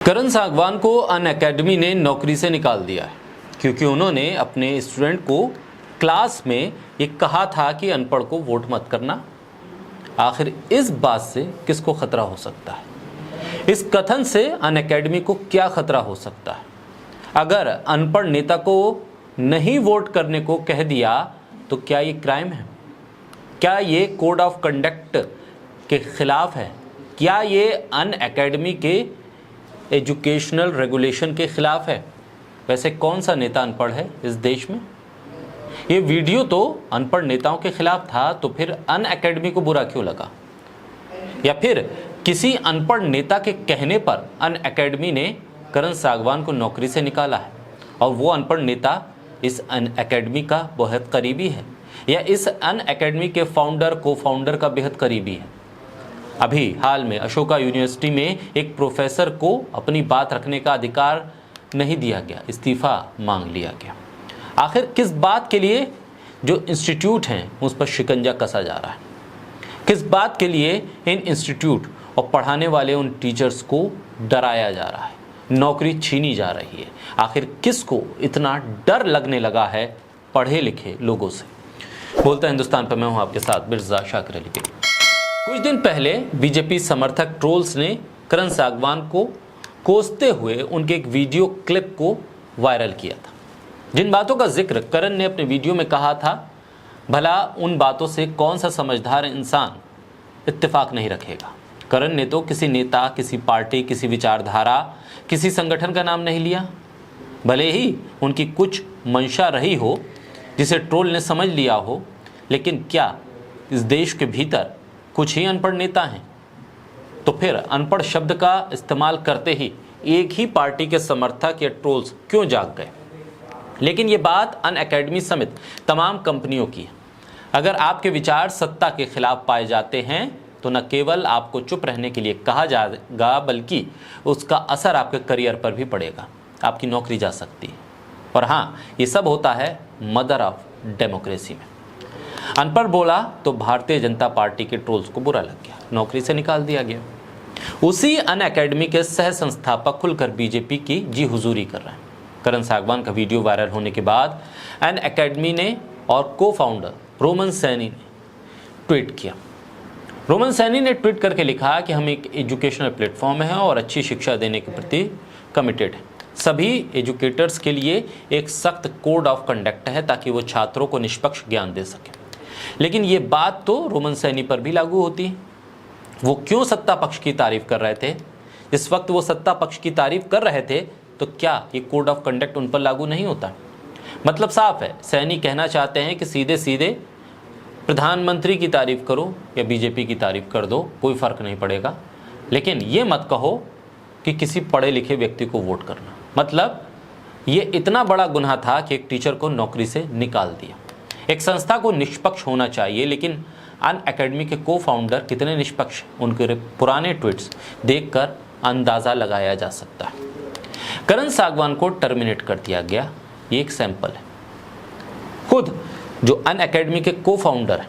करण सागवान को अनअकैडमी ने नौकरी से निकाल दिया है क्योंकि उन्होंने अपने स्टूडेंट को क्लास में ये कहा था कि अनपढ़ को वोट मत करना। आखिर इस बात से किसको खतरा हो सकता है? इस कथन से अनअकैडमी को क्या खतरा हो सकता है? अगर अनपढ़ नेता को नहीं वोट करने को कह दिया तो क्या ये क्राइम है? क्या ये कोड ऑफ कंडक्ट के खिलाफ है? क्या ये अनअकैडमी के एजुकेशनल रेगुलेशन के खिलाफ है? वैसे कौन सा नेता अनपढ़ है इस देश में? ये वीडियो तो अनपढ़ नेताओं के खिलाफ था, तो फिर अनअकैडमी को बुरा क्यों लगा? या फिर किसी अनपढ़ नेता के कहने पर अनअकैडमी ने करण सागवान को नौकरी से निकाला है और वो अनपढ़ नेता इस अनअकैडमी का बहुत करीबी है या इस अनअकैडमी के फाउंडर को फाउंडर का बेहद करीबी है? अभी हाल में अशोका यूनिवर्सिटी में एक प्रोफेसर को अपनी बात रखने का अधिकार नहीं दिया गया, इस्तीफा मांग लिया गया। आखिर किस बात के लिए जो इंस्टीट्यूट हैं उस पर शिकंजा कसा जा रहा है? किस बात के लिए इन इंस्टीट्यूट और पढ़ाने वाले उन टीचर्स को डराया जा रहा है, नौकरी छीनी जा रही है? आखिर किसको इतना डर लगने लगा है पढ़े लिखे लोगों से? बोलता हिंदुस्तान पर मैं हूं आपके साथ मिर्जा शाकिर अली। कुछ दिन पहले बीजेपी समर्थक ट्रोल्स ने करण सागवान को कोसते हुए उनके एक वीडियो क्लिप को वायरल किया था, जिन बातों का जिक्र करण ने अपने वीडियो में कहा था, भला उन बातों से कौन सा समझदार इंसान इत्तेफाक नहीं रखेगा। करण ने तो किसी नेता, किसी पार्टी, किसी विचारधारा, किसी संगठन का नाम नहीं लिया। भले ही उनकी कुछ मंशा रही हो जिसे ट्रोल ने समझ लिया हो, लेकिन क्या इस देश के भीतर कुछ ही अनपढ़ नेता हैं? तो फिर अनपढ़ शब्द का इस्तेमाल करते ही एक ही पार्टी के समर्थक या ट्रोल्स क्यों जाग गए? लेकिन ये बात अनअकैडमी समेत तमाम कंपनियों की है। अगर आपके विचार सत्ता के खिलाफ पाए जाते हैं तो न केवल आपको चुप रहने के लिए कहा जाएगा, बल्कि उसका असर आपके करियर पर भी पड़ेगा, आपकी नौकरी जा सकती है। और हाँ, ये सब होता है मदर ऑफ डेमोक्रेसी में। अनपढ़ बोला तो भारतीय जनता पार्टी के ट्रोल्स को बुरा लग गया, नौकरी से निकाल दिया गया। उसी अनअकैडमी के सह संस्थापक खुलकर बीजेपी की जी हुजूरी कर रहे हैं। करण सागवान का वीडियो वायरल होने के बाद अनअकैडमी ने और को फाउंडर रोमन सैनी ने ट्वीट किया। रोमन सैनी ने ट्वीट करके लिखा कि हम एक एजुकेशनल प्लेटफॉर्म है और अच्छी शिक्षा देने के प्रति कमिटेड है। सभी एजुकेटर्स के लिए एक सख्त कोड ऑफ कंडक्ट है ताकि वो छात्रों को निष्पक्ष ज्ञान दे सके। लेकिन ये बात तो रोमन सैनी पर भी लागू होती है। वो क्यों सत्ता पक्ष की तारीफ कर रहे थे? जिस वक्त वो सत्ता पक्ष की तारीफ कर रहे थे तो क्या ये कोड ऑफ कंडक्ट उन पर लागू नहीं होता? मतलब साफ है, सैनी कहना चाहते हैं कि सीधे सीधे प्रधानमंत्री की तारीफ करो या बीजेपी की तारीफ कर दो, कोई फर्क नहीं पड़ेगा, लेकिन ये मत कहो कि किसी पढ़े लिखे व्यक्ति को वोट करना। मतलब ये इतना बड़ा गुनाह था कि एक टीचर को नौकरी से निकाल दिया। एक संस्था को निष्पक्ष होना चाहिए, लेकिन अनअकैडमी के को फाउंडर कितने निष्पक्ष, उनके पुराने ट्वीट्स देखकर अंदाज़ा लगाया जा सकता है। करण सागवान को टर्मिनेट कर दिया गया, ये एक सैंपल है। खुद जो अनअकैडमी के को फाउंडर हैं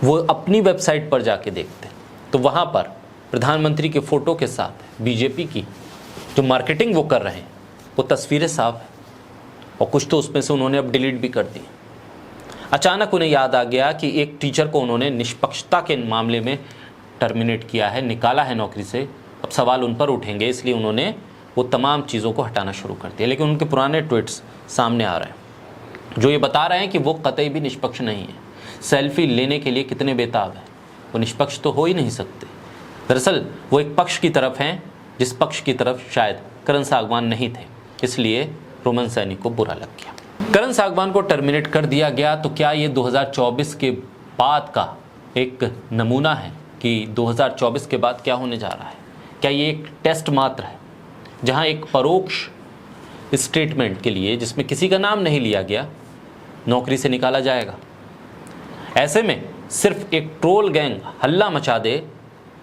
वो अपनी वेबसाइट पर जाके देखते हैं तो वहाँ पर प्रधानमंत्री के फ़ोटो के साथ बीजेपी की जो मार्केटिंग वो कर रहे हैं वो तस्वीरें साफ है, और कुछ तो उसमें से उन्होंने अब डिलीट भी कर दी। अचानक उन्हें याद आ गया कि एक टीचर को उन्होंने निष्पक्षता के मामले में टर्मिनेट किया है, निकाला है नौकरी से। अब सवाल उन पर उठेंगे, इसलिए उन्होंने वो तमाम चीज़ों को हटाना शुरू कर दिया। लेकिन उनके पुराने ट्वीट्स सामने आ रहे हैं जो ये बता रहे हैं कि वो कतई भी निष्पक्ष नहीं है। सेल्फी लेने के लिए कितने बेताब हैं, वो निष्पक्ष तो हो ही नहीं सकते। दरअसल वो एक पक्ष की तरफ हैं जिस पक्ष की तरफ शायद करण सागवान नहीं थे, इसलिए रोमन सैनी को बुरा लग गया। करण सागवान को टर्मिनेट कर दिया गया तो क्या ये 2024 के बाद का एक नमूना है कि 2024 के बाद क्या होने जा रहा है? क्या ये एक टेस्ट मात्र है जहां एक परोक्ष स्टेटमेंट के लिए, जिसमें किसी का नाम नहीं लिया गया, नौकरी से निकाला जाएगा? ऐसे में सिर्फ एक ट्रोल गैंग हल्ला मचा दे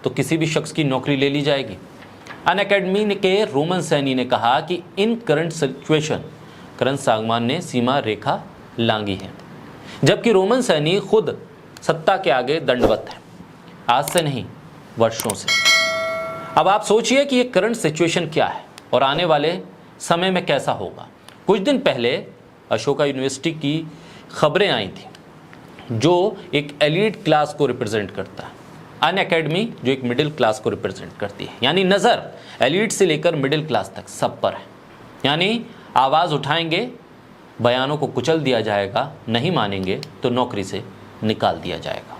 तो किसी भी शख्स की नौकरी ले ली जाएगी। अनअकैडमी के रोमन सैनी ने कहा कि इन करंट सिचुएशन करण सागवान ने सीमा रेखा लांघी है, जबकि रोमन सैनी खुद सत्ता के आगे दंडवत है, आज से नहीं वर्षों से। अब आप सोचिए कि ये करंट सिचुएशन क्या है और आने वाले समय में कैसा होगा। कुछ दिन पहले अशोका यूनिवर्सिटी की खबरें आई थी जो एक एलीट क्लास को रिप्रेजेंट करता है, अनअकैडमी जो एक मिडिल क्लास को रिप्रेजेंट करती है, यानी नज़र एलीट से लेकर मिडिल क्लास तक सब पर है। यानी आवाज़ उठाएंगे, बयानों को कुचल दिया जाएगा, नहीं मानेंगे तो नौकरी से निकाल दिया जाएगा।